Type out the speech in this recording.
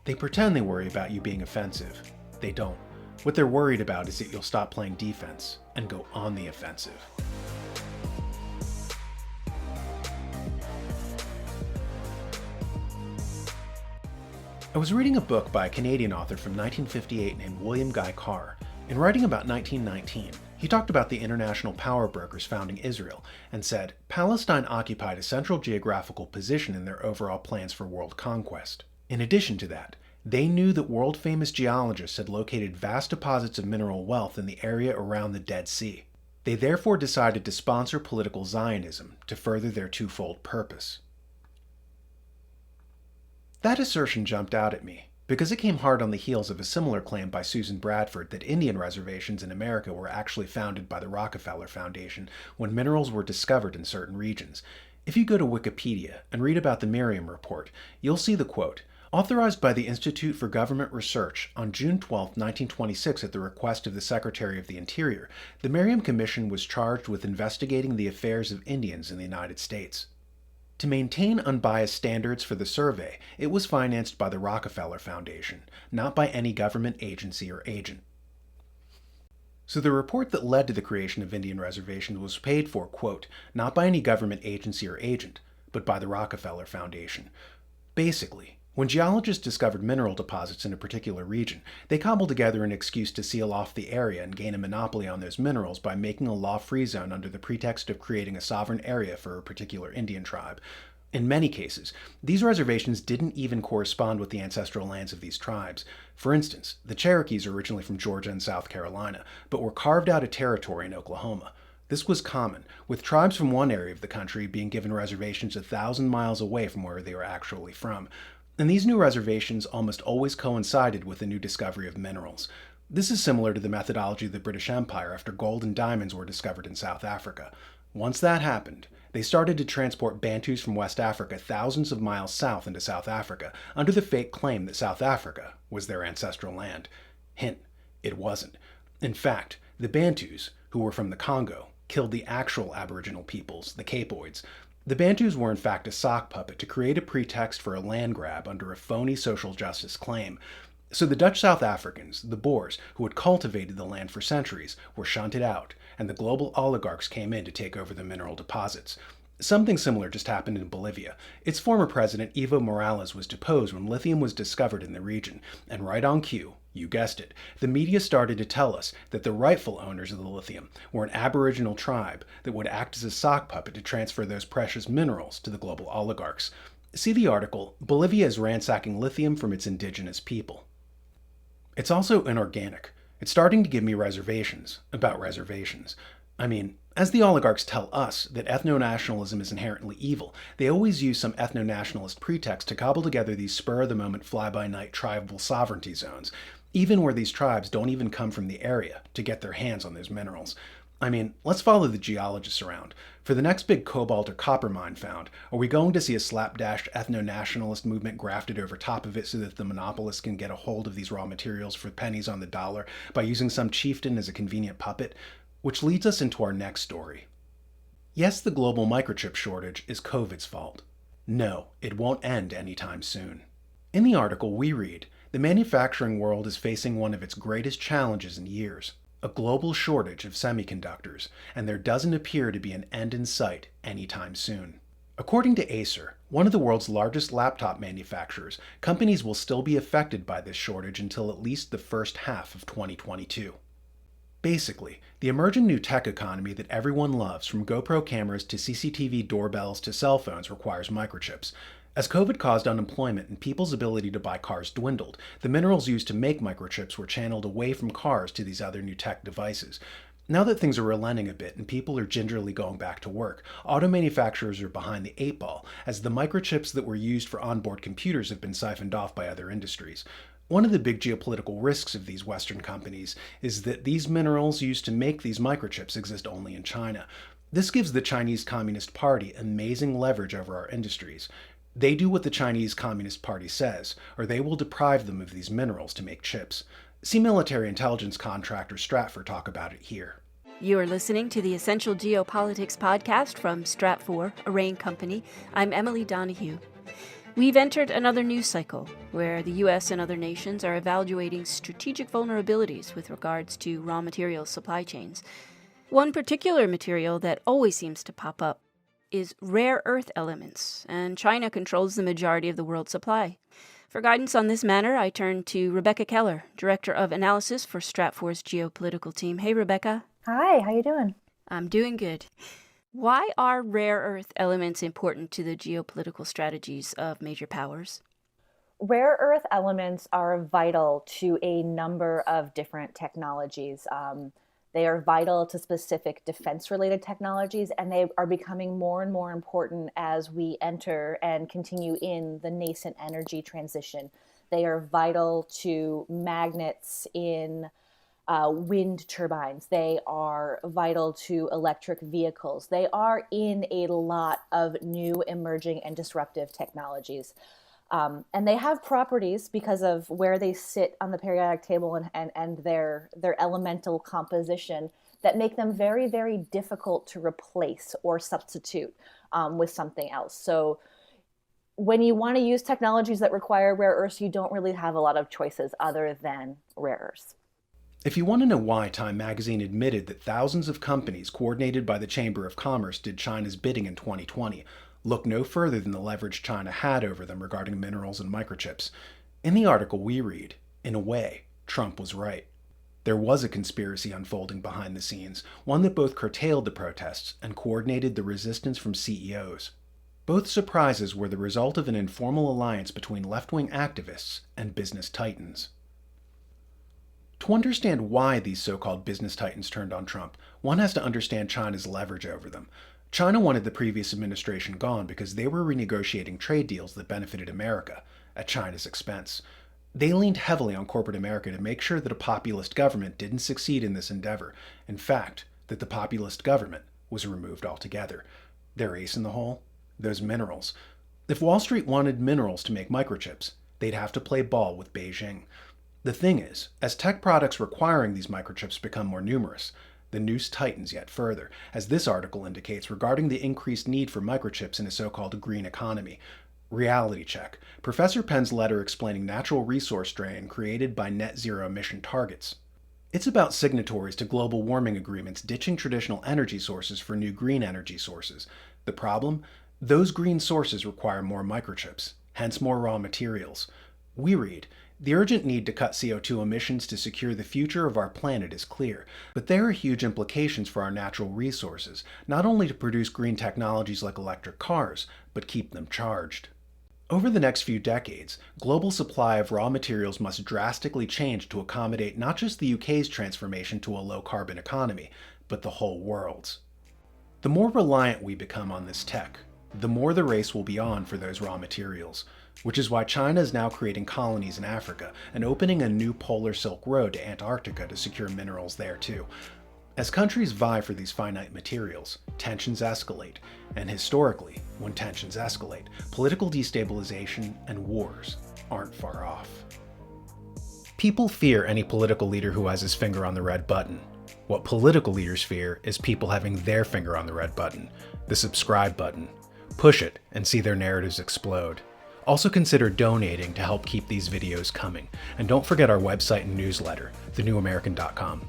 They pretend they worry about you being offensive. They don't. What they're worried about is that you'll stop playing defense and go on the offensive. I was reading a book by a Canadian author from 1958 named William Guy Carr. In writing about 1919, he talked about the international power brokers founding Israel and said, Palestine occupied a central geographical position in their overall plans for world conquest. In addition to that, they knew that world-famous geologists had located vast deposits of mineral wealth in the area around the Dead Sea. They therefore decided to sponsor political Zionism to further their twofold purpose. That assertion jumped out at me, because it came hard on the heels of a similar claim by Susan Bradford that Indian reservations in America were actually founded by the Rockefeller Foundation when minerals were discovered in certain regions. If you go to Wikipedia and read about the Merriam Report, you'll see the quote, authorized by the Institute for Government Research on June 12, 1926 at the request of the Secretary of the Interior, the Merriam Commission was charged with investigating the affairs of Indians in the United States. To maintain unbiased standards for the survey, it was financed by the Rockefeller Foundation, not by any government agency or agent. So the report that led to the creation of Indian reservations was paid for, quote, not by any government agency or agent, but by the Rockefeller Foundation. Basically, when geologists discovered mineral deposits in a particular region, they cobbled together an excuse to seal off the area and gain a monopoly on those minerals by making a law-free zone under the pretext of creating a sovereign area for a particular Indian tribe. In many cases, these reservations didn't even correspond with the ancestral lands of these tribes. For instance, the Cherokees are originally from Georgia and South Carolina, but were carved out of territory in Oklahoma. This was common, with tribes from one area of the country being given reservations 1,000 miles away from where they were actually from. And these new reservations almost always coincided with the new discovery of minerals. This is similar to the methodology of the British Empire after gold and diamonds were discovered in South Africa. Once that happened, they started to transport Bantus from West Africa thousands of miles south into South Africa under the fake claim that South Africa was their ancestral land. Hint, it wasn't. In fact, the Bantus, who were from the Congo, killed the actual Aboriginal peoples, the Capoids. The Bantus were in fact a sock puppet to create a pretext for a land grab under a phony social justice claim. So the Dutch South Africans, the Boers, who had cultivated the land for centuries, were shunted out, and the global oligarchs came in to take over the mineral deposits. Something similar just happened in Bolivia. Its former president, Evo Morales, was deposed when lithium was discovered in the region, and right on cue, you guessed it, the media started to tell us that the rightful owners of the lithium were an Aboriginal tribe that would act as a sock puppet to transfer those precious minerals to the global oligarchs. See the article, Bolivia is ransacking lithium from its indigenous people. It's also inorganic. It's starting to give me reservations about reservations. I mean, as the oligarchs tell us that ethno-nationalism is inherently evil, they always use some ethno-nationalist pretext to cobble together these spur-of-the-moment fly-by-night tribal sovereignty zones, even where these tribes don't even come from the area to get their hands on those minerals. I mean, let's follow the geologists around. For the next big cobalt or copper mine found, are we going to see a slapdash ethno-nationalist movement grafted over top of it so that the monopolists can get a hold of these raw materials for pennies on the dollar by using some chieftain as a convenient puppet? Which leads us into our next story. Yes, the global microchip shortage is COVID's fault. No, it won't end anytime soon. In the article we read, the manufacturing world is facing one of its greatest challenges in years, a global shortage of semiconductors, and there doesn't appear to be an end in sight anytime soon. According to Acer, one of the world's largest laptop manufacturers, companies will still be affected by this shortage until at least the first half of 2022. Basically, the emerging new tech economy that everyone loves, from GoPro cameras to CCTV doorbells to cell phones, requires microchips. As COVID caused unemployment and people's ability to buy cars dwindled, the minerals used to make microchips were channeled away from cars to these other new tech devices. Now that things are relenting a bit and people are gingerly going back to work, auto manufacturers are behind the eight ball, as the microchips that were used for onboard computers have been siphoned off by other industries. One of the big geopolitical risks of these Western companies is that these minerals used to make these microchips exist only in China. This gives the Chinese Communist Party amazing leverage over our industries. They do what the Chinese Communist Party says, or they will deprive them of these minerals to make chips. See military intelligence contractor Stratfor talk about it here. You're listening to the Essential Geopolitics podcast from Stratfor, a Rain company. I'm Emily Donahue. We've entered another news cycle where the US and other nations are evaluating strategic vulnerabilities with regards to raw materials supply chains. One particular material that always seems to pop up is rare earth elements, and China controls the majority of the world's supply. For guidance on this matter, I turn to Rebecca Keller, Director of Analysis for Stratfor's geopolitical team. Hey, Rebecca. Hi, how you doing? I'm doing good. Why are rare earth elements important to the geopolitical strategies of major powers? Rare earth elements are vital to a number of different technologies. They are vital to specific defense-related technologies, and they are becoming more and more important as we enter and continue in the nascent energy transition. They are vital to magnets in wind turbines. They are vital to electric vehicles. They are in a lot of new emerging and disruptive technologies. And they have properties because of where they sit on the periodic table and their elemental composition that make them very, very difficult to replace or substitute with something else. So when you want to use technologies that require rare earths, you don't really have a lot of choices other than rare earths. If you want to know why Time magazine admitted that thousands of companies coordinated by the Chamber of Commerce did China's bidding in 2020, look no further than the leverage China had over them regarding minerals and microchips. In the article we read, in a way, Trump was right. There was a conspiracy unfolding behind the scenes, one that both curtailed the protests and coordinated the resistance from CEOs. Both surprises were the result of an informal alliance between left-wing activists and business titans. To understand why these so-called business titans turned on Trump, one has to understand China's leverage over them. China wanted the previous administration gone because they were renegotiating trade deals that benefited America at China's expense. They leaned heavily on corporate America to make sure that a populist government didn't succeed in this endeavor. In fact, that the populist government was removed altogether. Their ace in the hole? Those minerals. If Wall Street wanted minerals to make microchips, they'd have to play ball with Beijing. The thing is, as tech products requiring these microchips become more numerous, the noose tightens yet further, as this article indicates regarding the increased need for microchips in a so-called green economy. Reality check. Professor Penn's letter explaining natural resource drain created by net zero emission targets. It's about signatories to global warming agreements ditching traditional energy sources for new green energy sources. The problem? Those green sources require more microchips, hence more raw materials. We read, the urgent need to cut CO2 emissions to secure the future of our planet is clear, but there are huge implications for our natural resources, not only to produce green technologies like electric cars, but keep them charged. Over the next few decades, global supply of raw materials must drastically change to accommodate not just the UK's transformation to a low-carbon economy, but the whole world's. The more reliant we become on this tech, the more the race will be on for those raw materials, which is why China is now creating colonies in Africa and opening a new polar Silk Road to Antarctica to secure minerals there too. As countries vie for these finite materials, tensions escalate, and historically, when tensions escalate, political destabilization and wars aren't far off. People fear any political leader who has his finger on the red button. What political leaders fear is people having their finger on the red button, the subscribe button. Push it and see their narratives explode. Also consider donating to help keep these videos coming. And don't forget our website and newsletter, thenewamerican.com.